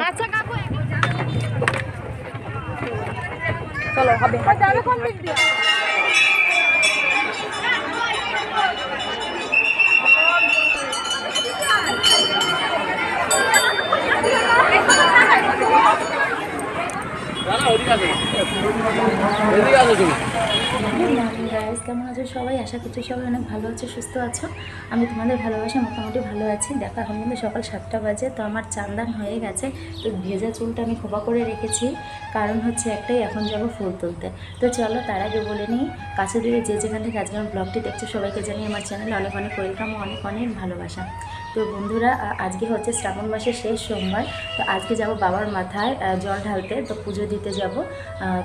আচ্ছা কাকু চলো হবে যাবে কোন দিক দিয়ে কেমন আছো সবাই? আশা করছি সবাই অনেক ভালো আছো, সুস্থ আছো। আমি তোমাদের ভালোবাসা মোটামুটি ভালো আছি। দেখো এখন কিন্তু সকাল 7টা বাজে, তো আমার চান্দান হয়ে গেছে। তো ভেজা চুলটা আমি খোপা করে রেখেছি, কারণ হচ্ছে একটাই, এখন যাবো ফুল তুলতে। তো চলো তার আগে বলে নিই, কাছে দূরে যে যেখান থেকে আজকে আমার ব্লগটি দেখছো সবাইকে জানিয়ে আমার চ্যানেলে অনেক অনেক ওয়েলকাম ও অনেক অনেক ভালোবাসা। তো বন্ধুরা, আজকে হচ্ছে শ্রাবণ মাসের শেষ সোমবার। তো আজকে যাব বাবার মাথায় জল ঢালতে, তো পুজো দিতে যাব।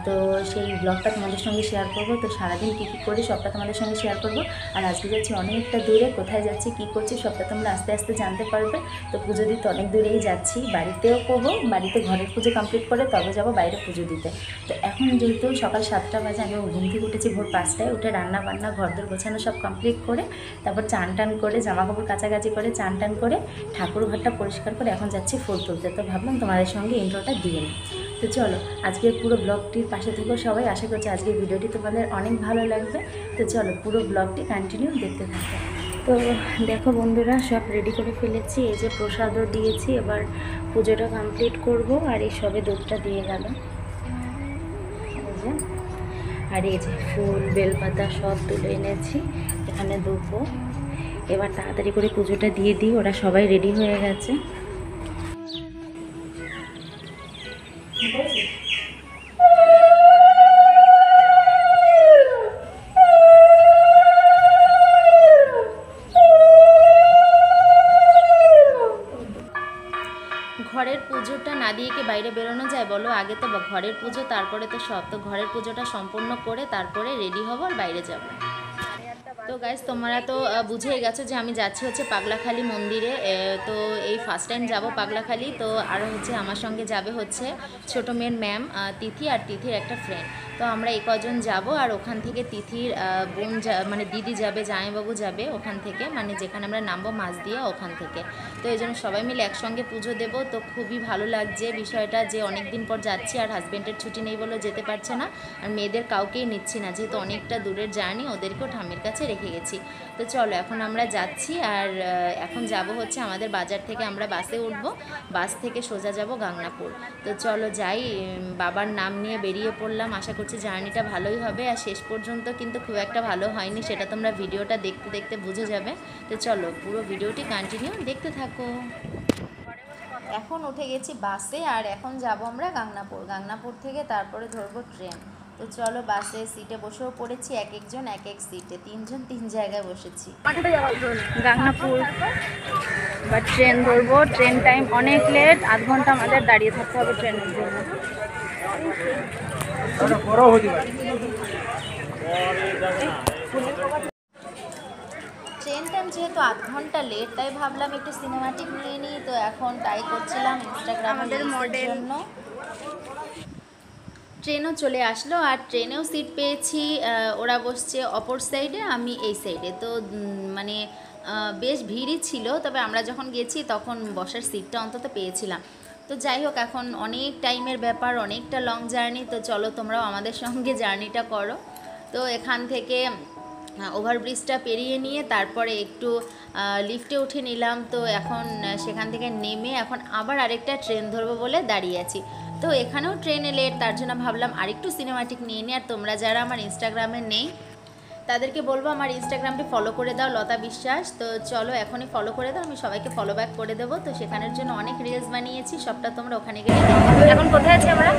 তো সেই ব্লগটা তোমাদের সঙ্গে শেয়ার করব। তো সারাদিন কী কী করি সবটা তোমাদের সঙ্গে শেয়ার করব। আর আজকে যাচ্ছি অনেকটা দূরে, কোথায় যাচ্ছি কী করছি সবটা তোমরা আস্তে আস্তে জানতে পারবে। তো পুজো দিতে অনেক দূরেই যাচ্ছি, বাড়িতেও করবো, বাড়িতে ঘরের পুজো কমপ্লিট করে তবে যাব বাইরে পুজো দিতে। তো এখন যেহেতু সকাল 7টা বাজে, আমি ঘুম থেকে উঠেছি ভোর 5টায়, উঠে রান্না বান্না ঘরদোর গোছানো সব কমপ্লিট করে, তারপর চান টান করে জামা কাপড় কাছাকাছি করে চান টান করে ঠাকুর ঘরটা পরিষ্কার করে এখন যাচ্ছি ফুল তুলতে। তো ভাবলাম তোমাদের সঙ্গে ইন্ট্রোটা দিয়ে নিই। তো চলো আজকের পুরো ব্লগটির পাশে থেকো সবাই। আশা করছি আজকের ভিডিওটি তোমাদের অনেক ভালো লাগবে। তো চলো পুরো ব্লগটি কন্টিনিউ দেখতে থাকো। তো দেখো বন্ধুরা, সব রেডি করে ফেলেছি। এই যে প্রসাদও দিয়েছি, এবার পুজোটা কমপ্লিট করব। আর এই সবে দুধটা দিয়ে গেল, আর এই যে ফুল বেলপাতা সব তুলে এনেছি, এখানে দেবো। এবার তাড়াতাড়ি করে পুজোটা দিয়ে দিই, ওরা সবাই রেডি হয়ে গেছে। ঘরের পুজোটা না দিয়ে কি বাইরে বেরোনো যায় বলো? আগে তো ঘরের পুজো, তারপরে তো সব। তো ঘরের পুজোটা সম্পূর্ণ করে তারপরে রেডি হব আর বাইরে যাব। তো গাইস, তোমরা তো বুঝেই গেছো যে আমি যাচ্ছি হচ্ছে পাগলাখালি মন্দিরে। তো এই ফার্স্ট টাইম যাব পাগলাখালি। তো আর হচ্ছে আমার সঙ্গে যাবে হচ্ছে ছোটো মেয়ের ম্যাম তিথি, আর তিথির একটা ফ্রেন্ড। তো আমরা এই কজন যাব, আর ওখান থেকে তিথির বোন মানে দিদি যাবে, জামাইবাবু যাবে ওখান থেকে, মানে যেখানে আমরা নামবো মাছ দিয়ে ওখান থেকে। তো এই জন্য সবাই মিলে একসঙ্গে পুজো দেব। তো খুবই ভালো লাগছে বিষয়টা, যে অনেক দিন পর যাচ্ছি, আর হাজব্যান্ডের ছুটি নেই বলে যেতে পারছে না, আর মেয়েদের কাউকেই নিচ্ছি না, যেহেতু অনেকটা দূরের জার্নি, ওদেরকেও ঠাম্মির কাছে রেখে গেছি। তো চলো এখন আমরা যাচ্ছি, আর এখন যাব হচ্ছে আমাদের বাজার থেকে আমরা বাসে উঠবো, বাস থেকে সোজা যাব গাংনাপুর। তো চলো যাই, বাবার নাম নিয়ে বেরিয়ে পড়লাম। আশা করছি জার্নিটা ভালোই হবে, আর শেষ পর্যন্ত কিন্তু খুব একটা ভালো হয়নি, সেটা তোমরা ভিডিওটা দেখতে দেখতে বুঝে যাবে। তো চলো পুরো ভিডিওটি কন্টিনিউ দেখতে থাকো। এখন উঠে গেছি বাসে, আর এখন যাব আমরা গাংনাপুর। গাংনাপুর থেকে তারপরে ধরবো ট্রেন। তো চলো বাসে সিটে বসেও পড়েছি, এক একজন এক এক সিটে, 3 জন 3 জায়গায় বসেছি। গাংনাপুর বা ট্রেন ধরবো। ট্রেন টাইম অনেক লেট, আধ ঘন্টা আমাদের দাঁড়িয়ে থাকতে হবে ট্রেনের জন্য। ট্রেন টাইম যেহেতু আধ ঘন্টা লেট, তাই ভাবলাম একটু সিনেমাটিক নিয়ে নিই। তো এখন ট্রাই করছিলাম ইনস্টাগ্রামের জন্য। ট্রেনও চলে আসলো, আর ট্রেনেও সিট পেয়েছি। ওরা বসছে অপর সাইডে, আমি এই সাইডে। তো মানে বেশ ভিড়ই ছিল, তবে আমরা যখন গেছি তখন বসার সিটটা অন্তত পেয়েছিলাম। তো যাই হোক, এখন অনেক টাইমের ব্যাপার, অনেকটা লং জার্নি। তো চলো তোমরাও আমাদের সঙ্গে জার্নিটা করো। তো এখান থেকে ওভারব্রিজটা পেরিয়ে নিয়ে তারপরে একটু লিফটে উঠে নিলাম। তো এখন সেখান থেকে নেমে এখন আবার আরেকটা ট্রেন ধরবো বলে দাঁড়িয়ে আছি। তো এখানেও ট্রেনে লেট, তার জন্য ভাবলাম আরেকটু সিনেমাটিক নিয়ে নিই। আর তোমরা যারা আমার ইনস্টাগ্রামে নেই তাদেরকে বলবো আমার ইনস্টাগ্রামটি ফলো করে দাও, লতা বিশ্বাস। তো চলো এখনই ফলো করে দাও, আমি সবাইকে ফলো ব্যাক করে দেবো। তো সেখানের জন্য অনেক রিলস বানিয়েছি, সবটা তোমরা ওখানে গেলে দেখো। এখন কোথায় আছি আমরা?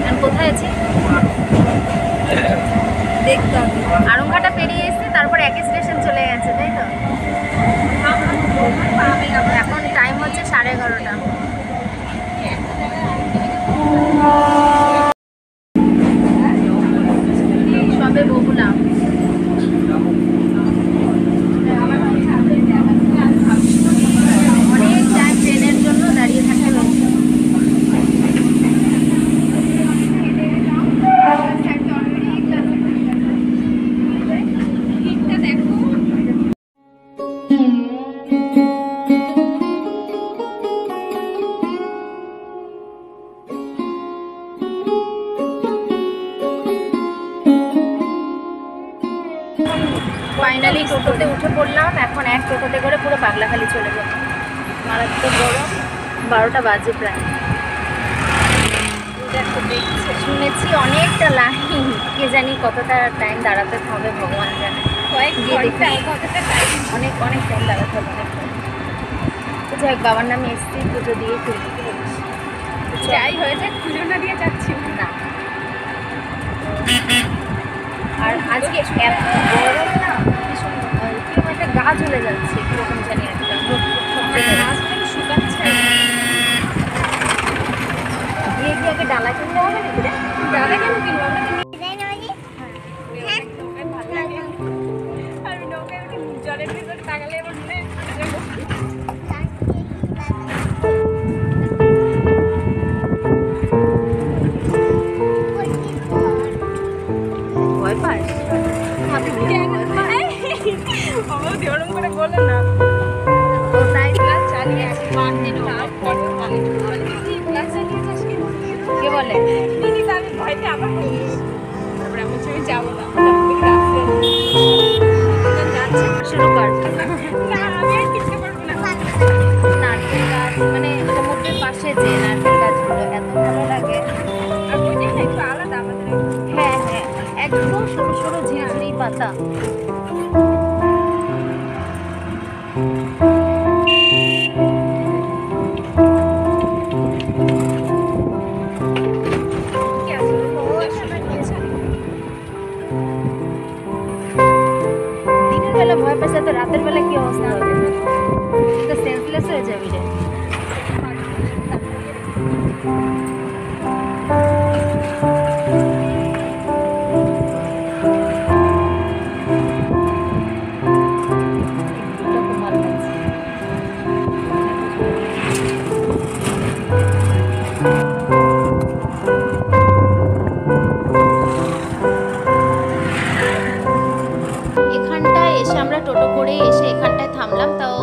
এখন কোথায় আছি দেখতাম, আরংঘাটা পেরিয়ে এসে তারপর একই স্টেশন চলে গেছে, তাই তো? এখন টাইম হচ্ছে 11:30। সবে বগুলাম। অনেক টাইম ট্রেনের জন্য দাঁড়িয়ে থাকতে হচ্ছে। টোটোতে করে পুরো পাগলাখালি চলে যাবো। মারাত্মক গরম, 12টা বাজে প্রায়। শুনেছি অনেকটা লাইন, কে জানি কতটা টাইম দাঁড়াতে হবে ভগবান জানে। অনেক অনেক টাইম দাঁড়াতে হবে, অনেক টাইম। তো যাই হোক, বাবার নামে এসছি, পুজো দিয়ে ফিরবি। যাই হয়েছে পুজো না দিয়ে যাচ্ছি না। আর আজকে এত গরম না, ভীষণ কিরকম একটা গা জ্বলে যাচ্ছে, কিরকম জানি একটা শুকাচ্ছে। গিয়ে গিয়ে আগে ডালা কিনতে হবে নাকি রে? ডালা কেন কিনবো? আমরা তো আর নৌকায় উঠে জলের ভিতরে তাকালে এবার মনে ভয় পাস? আমার দেওরম করে বলে না। তো তাই ক্লাস চালিয়ে আছি, তারপরে ক্লাস চালিয়ে যাস কি? কে বলে? দিদি তো আমি ভয়তে আবার তারপরে আমি বলছি আমি যাবো না, যাচ্ছে শুরু কর। না আমি আর কিছু করবো না। নারকেল গাছ, মানে সমুদ্রের পাশে যে নারকেল গাছগুলো এত ভালো লাগে। আর ওইটাই না একটু আলাদা আমাদের। হ্যাঁ হ্যাঁ, একদম সরু সরু ঝিরঝিরি পাতা। কি আছে দিনের বেলা ভয় পাচ্ছে, তো রাতের বেলা কি অবস্থা হবে? তো সেন্সলেস হয়ে যাবি রে। এখানটায় এসে আমরা টোটো করে এসে এখানটায় থামলাম। তাও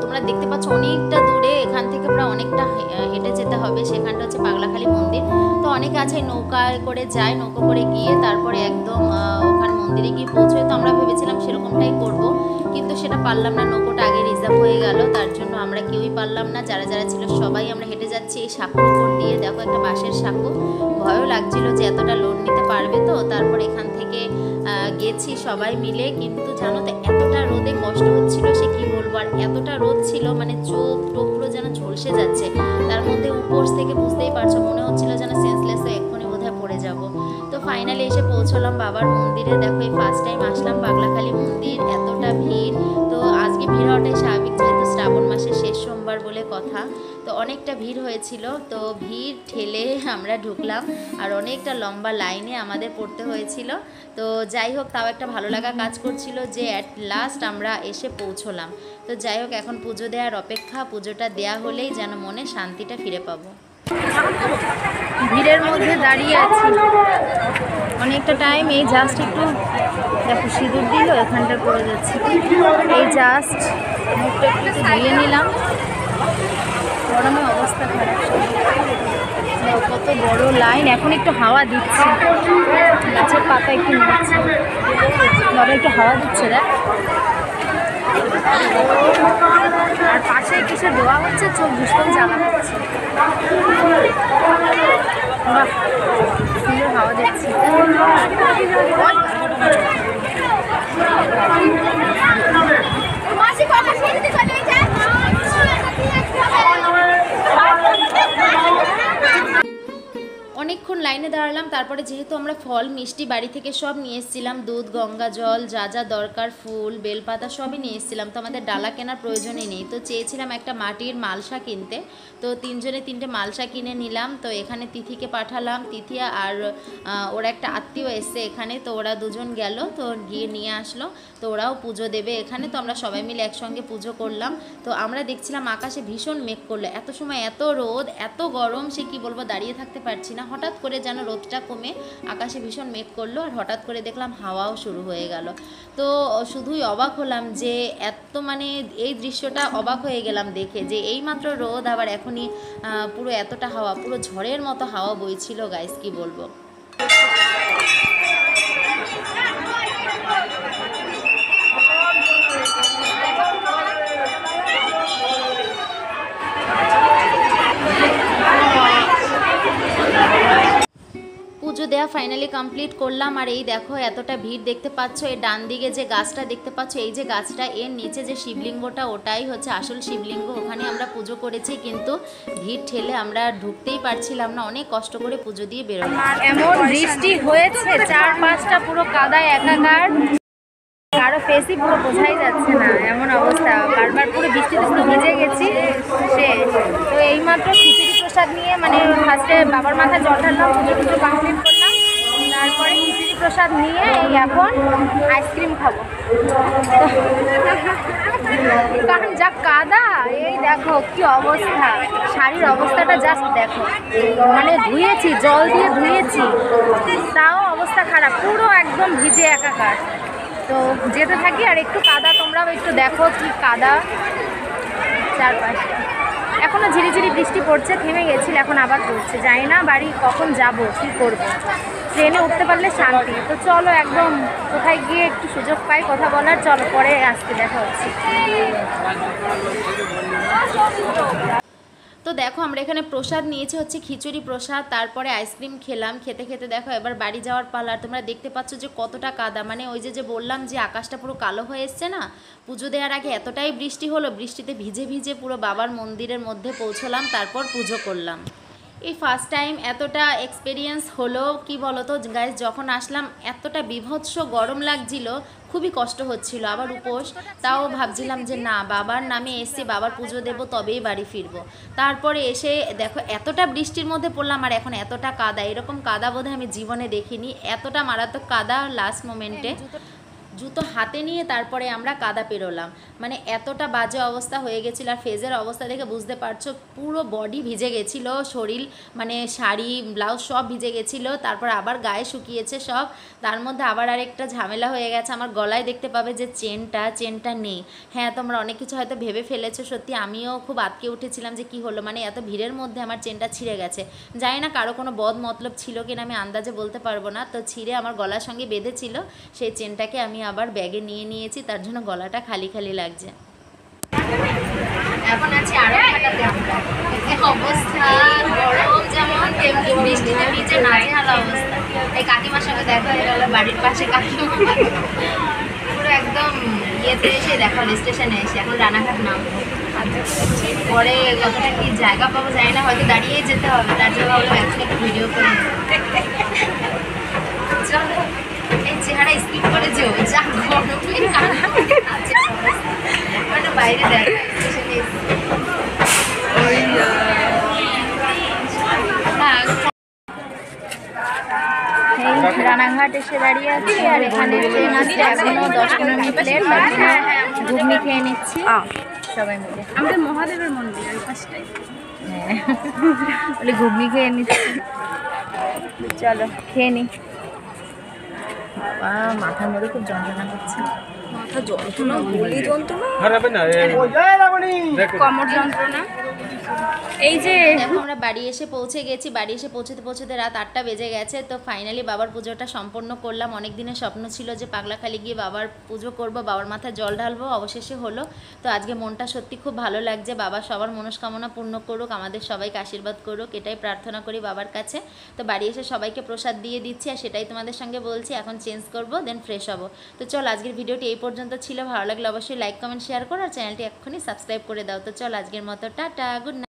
তোমরা দেখতে পাচ্ছ অনেকটা দূরে, এখান থেকে প্রায় অনেকটা হেঁটে যেতে হবে। সেখানটা হচ্ছে পাগলাখালি মন্দির। তো অনেকে আছে নৌকায় করে যায়, নৌকো করে গিয়ে তারপরে একদম ওখানে মন্দিরে গিয়ে পৌঁছয়। তো আমরা ভেবেছিলাম সেরকমটাই করব, কিন্তু সেটা পারলাম না, নৌকোটা আগে রিজার্ভ হয়ে গেল। তার জন্য আমরা কেউই পারলাম না, যারা যারা ছিল সবাই আমরা হেঁটে যাচ্ছি এই সাঁকুর উপর দিয়ে। দেখো একটা বাঁশের সাঁকো, ভয়ও লাগছিল যে এতটা লোড নিতে পারবে। তো তারপর এখান থেকে গেছি সবাই মিলে, কিন্তু জানো তো এতটা রোদে কষ্ট হচ্ছিল সে কি বলবো। আর এতটা রোদ ছিল, মানে চোখ টোক পুরো যেন ঝলসে যাচ্ছে। তার মধ্যে উপর থেকে বুঝতেই পারছো, মনে হচ্ছিল যেন সেন্সলেস হয়ে এক্ষুনি বোধহয় পড়ে যাব। তো ফাইনালি এসে পৌঁছলাম বাবার মন্দিরে। দেখো এই ফার্স্ট টাইম আসলাম পাগলাখালি মন্দির, এতটা ভিড়। তো আজকে ভিড় হওয়াটাই স্বাভাবিক, যেহেতু শ্রাবণ মাসের শেষ সোমবার বলে কথা। তো অনেকটা ভিড় হয়েছিল, তো ভিড় ঠেলে আমরা ঢুকলাম। আর অনেকটা লম্বা লাইনে আমাদের পড়তে হয়েছিল। তো যাই হোক, তাও একটা ভালো লাগা কাজ করছিল যে অ্যাট লাস্ট আমরা এসে পৌঁছলাম। তো যাই হোক, এখন পুজো দেওয়ার অপেক্ষা। পুজোটা দেয়া হলেই যেন মনে শান্তিটা ফিরে পাবো। ভিড়ের মধ্যে দাঁড়িয়ে আছি অনেকটা টাইম। এই জাস্ট একটু দেখো সিঁদুর দিল, এখানটা পড়ে যাচ্ছে। এই জাস্ট মুখটা একটু ধুয়ে নিলাম, গরমে অবস্থা খারাপ। কত বড় লাইন, এখন একটু হাওয়া দিচ্ছে, গাছের পাতা একটু নড়ছে, ধরো একটু হাওয়া দিচ্ছে দেখ। আর পাশে কিসে দেওয়া হচ্ছে, চোখ ভীষণ জ্বালা হচ্ছে। বাহ, সুন্দর হাওয়া দিচ্ছে। অনেকক্ষণ লাইনে দাঁড়ালাম। তারপরে যেহেতু আমরা ফল মিষ্টি বাড়ি থেকে সব নিয়ে এসেছিলাম, দুধ, গঙ্গা জল, যা যা দরকার, ফুল, বেলপাতা সবই নিয়ে এসেছিলাম। তো আমাদের ডালা কেনার প্রয়োজনই নেই। তো চেয়েছিলাম একটা মাটির মালসা কিনতে, তো তিনজনে তিনটে মালসা কিনে নিলাম। তো এখানে তিথিকে পাঠালাম, তিথি আর ওরা একটা আত্মীয় এসছে এখানে, তো ওরা দুজন গেল, তো গিয়ে নিয়ে আসলো। তো ওরাও পুজো দেবে এখানে। তো আমরা সবাই মিলে একসঙ্গে পুজো করলাম। তো আমরা দেখছিলাম আকাশে ভীষণ মেঘ করলো, এত সময় এত রোদ, এত গরম, সে কি বলবো, দাঁড়িয়ে থাকতে পারছি না। হঠাৎ করে যেন রোদটা কমে আকাশে ভীষণ মেঘ করলো, আর হঠাৎ করে দেখলাম হাওয়াও শুরু হয়ে গেল। তো শুধুই অবাক হলাম যে এত, মানে এই দৃশ্যটা অবাক হয়ে গেলাম দেখে, যে এইমাত্র রোদ, আবার এখনই পুরো এতটা হাওয়া, পুরো ঝড়ের মতো হাওয়া বইছিল গাইস, কি বলবো। পুজো দেওয়া ফাইনালি কমপ্লিট করলাম। আর এই দেখো এতটা ভিড় দেখতে পাচ্ছ, এই ডান দিকে যে গাছটা দেখতে পাচ্ছ, এই যে গাছটা, এর নিচে যে শিবলিঙ্গটা ওটাই হচ্ছে আসল শিবলিঙ্গ। ওখানে আমরা পুজো করেছি, কিন্তু ভিড় ঠেলে আমরা ঢুকতেই পারছিলাম না, অনেক কষ্ট করে পুজো দিয়ে বেরোলাম। এমন বৃষ্টি হয়েছে, 4-5টা পুরো কাদায় একাকার, কারো ফেসই পুরো বোঝাই যাচ্ছে না, এমন অবস্থা। বারবার পুরো বৃষ্টিতে পুরো ভিজে গেছি শেষ। তো এইমাত্র খিচুড়ি প্রসাদ নিয়ে মানে ফার্স্টে বাবার মাথায় জল ঢাললাম, পুজো কমপ্লিট করলাম, তারপরে খিচুড়ি প্রসাদ নিয়ে এই এখন আইসক্রিম খাবো। কারণ যা কাদা, এই দেখো কি অবস্থা, শাড়ির অবস্থাটা জাস্ট দেখো, মানে ধুয়েছি, জল দিয়ে ধুয়েছি, তাও অবস্থা খারাপ, পুরো একদম ভিজে একাকার। তো যেতে থাকি, আর একটু কাদা, তোমরাও একটু দেখো কি কাদা চারপাশে। এখনও ঝিরিঝিরি বৃষ্টি পড়ছে, থেমে গেছিল, এখন আবার পড়ছে। জানি না বাড়ি কখন যাব, কী করবো। ট্রেনে উঠতে পারলে শান্তি। তো চলো একদম কোথায় গিয়ে একটু সুযোগ পাই কথা বলার, চলো পরে আসতে দেখা হচ্ছে। তো দেখো আমরা এখানে প্রসাদ নিয়েছি হচ্ছে খিচুড়ি প্রসাদ, তারপরে আইসক্রিম খেলাম। খেতে খেতে দেখো এবার বাড়ি যাওয়ার পালা। আর তোমরা দেখতে পাচ্ছ যে কতটা কাদা, মানে ওই যে বললাম যে আকাশটা পুরো কালো হয়ে এসছে না, পুজো দেওয়ার আগে এতটাই বৃষ্টি হলো, বৃষ্টিতে ভিজে ভিজে পুরো বাবার মন্দিরের মধ্যে পৌঁছলাম, তারপর পুজো করলাম। এই ফার্স্ট টাইম এতটা এক্সপিরিয়েন্স হলো, কি বলো তো গাইস, যখন আসলাম এতটা বিভৎস গরম লাগছিল, খুবই কষ্ট হচ্ছিল। আবার উপোস, তাও ভাবছিলাম যে না, বাবার নামে এসে বাবার পুজো দেব, তবেই বাড়ি ফিরবো। তারপরে এসে দেখো এতটা বৃষ্টির মধ্যে পড়লাম, আর এখন এতটা কাদা, এরকম কাদা বোধহয় আমি জীবনে দেখিনি, এতটা মারাত্মক কাদা। লাস্ট মোমেন্টে জুতো হাতে নিয়ে তারপরে আমরা কাদা পেরোলাম, মানে এতটা বাজে অবস্থা হয়ে গেছিলো। আর ফেজের অবস্থা দেখে বুঝতে পারছো, পুরো বডি ভিজে গেছিলো, শরীর মানে শাড়ি ব্লাউজ সব ভিজে গেছিলো, তারপর আবার গায়ে শুকিয়েছে সব। তার মধ্যে আবার আরেকটা ঝামেলা হয়ে গেছে, আমার গলায় দেখতে পাবে যে চেনটা নেই। হ্যাঁ, তোমরা অনেক কিছু হয়তো ভেবে ফেলেছো, সত্যি আমিও খুব আটকে উঠেছিলাম যে কি হলো, মানে এত ভিড়ের মধ্যে আমার চেনটা ছিঁড়ে গেছে। জানি না কারো কোনো বদ মতলব ছিল কিনা, আমি আন্দাজে বলতে পারবো না। তো ছিঁড়ে আমার গলার সঙ্গে বেঁধেছিল, সেই চেনটাকে আমি আবার ব্যাগে নিয়ে নিয়েছি, তার জন্য গলাটা খালি খালি লাগছে। এখন আছি আরো ফাটাতে, অবস্থা গরম যেমন তেমনি বৃষ্টিতে ভিজে নাজেহাল অবস্থা। এই কাকিমার সঙ্গে দেখা হয়ে গেল, বাড়ির পাশে কাকিমা, পুরো একদম ইয়েতে এসে দেখা হলো, স্টেশনে এসে। এখন রানাঘাট নামবো, পরে কতটা কি জায়গা পাবো জানি না, হয়তো দাঁড়িয়েই যেতে হবে, তার জন্য হলো এখন একটু ভিডিও করে। চলো, এই চেহারা স্কিপ করে যেও, যা গরমে মানে বাইরে দেখ রানাঘাট এসে দাঁড়িয়ে আছি। আর এখানে ট্রেন আসছে এখনো 10-15 মিনিট লেট, ঘুগনি খেয়ে নিচ্ছি সবাই মিলে। আমাদের মহাদেবের মন্দির ওই পাশটাই, হ্যাঁ বলে ঘুগনি খেয়ে নিচ্ছি, চলো খেয়ে নি। বাবা মাথার মধ্যে খুব যন্ত্রণা করছে, মাথা যন্ত্রণা, গলি যন্ত্রণা, কোমর যন্ত্রণা। এই যে দেখো আমরা বাড়ি এসে পৌঁছে গেছি, বাড়ি এসে পৌঁছতে পৌঁছতে রাত 8টা বেজে গেছে। তো ফাইনালি বাবার পুজোটা সম্পন্ন করলাম। অনেক দিনের স্বপ্ন ছিল যে পাগলাখালি গিয়ে বাবার পুজো করব, বাবার মাথায় জল ঢালবো, অবশেষে হলো। তো আজকে মনটা সত্যি খুব ভালো লাগছে। বাবা সবার মনস্কামনা পূর্ণ করুক, আমাদের সবাইকে আশীর্বাদ করুক, এটাই প্রার্থনা করি বাবার কাছে। তো বাড়ি এসে সবাইকে প্রসাদ দিয়ে দিচ্ছি, আর সেটাই তোমাদের সঙ্গে বলছি। এখন চেঞ্জ করব, দেন ফ্রেশ হবো। তো চল আজকের ভিডিওটি এই পর্যন্ত ছিল, ভালো লাগলে অবশ্যই লাইক কমেন্ট শেয়ার করো, আর চ্যানেলটি এক্ষুনি সাবস্ক্রাইব করে দাও। তো চল আজকের মতো টাটা, গুড নাইট।